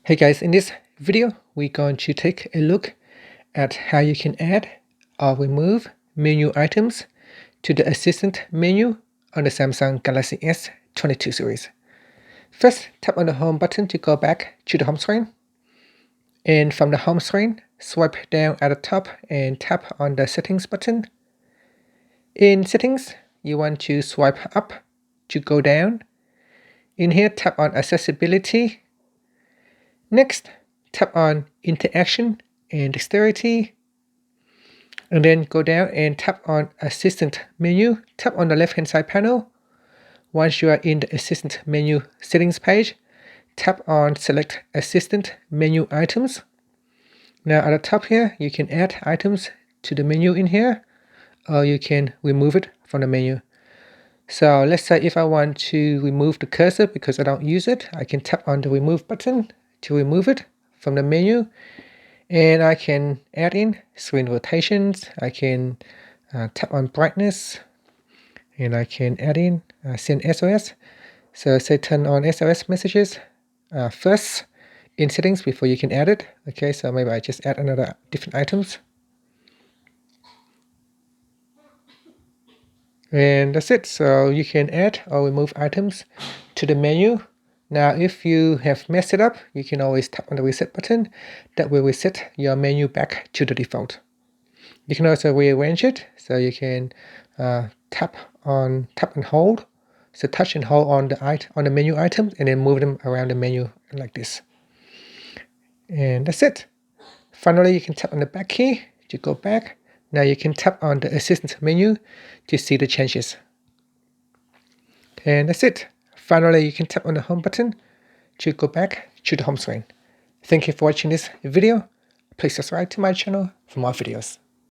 Hey guys, in this video, we're going to take a look at how you can add or remove menu items to the Assistant menu on the Samsung Galaxy S22 series. First, tap on the Home button to go back to the home screen. And from the home screen, swipe down at the top and tap on the Settings button. In Settings, you want to swipe up to go down. In here, tap on Accessibility. Next, tap on Interaction and Dexterity, and then go down and tap on Assistant menu. Tap on the left hand side panel. Once you are in the Assistant menu settings page, tap on Select Assistant menu items. Now at the top here, you can add items to the menu in here, or you can remove it from the menu. So let's say if I want to remove the cursor because I don't use it, I can tap on the Remove button to remove it from the menu, and I can add in screen rotations. I can tap on brightness, and I can add in send SOS. So say turn on SOS messages first in settings before you can add it. Okay, so maybe I just add another different items, and that's it. So you can add or remove items to the menu. Now, if you have messed it up, you can always tap on the Reset button. That will reset your menu back to the default. You can also rearrange it, so you can tap and hold. So touch and hold on the menu items, and then move them around the menu like this. And that's it. Finally, you can tap on the back key to go back. Now you can tap on the Assistant menu to see the changes. And that's it. Finally, you can tap on the Home button to go back to the home screen. Thank you for watching this video. Please subscribe to my channel for more videos.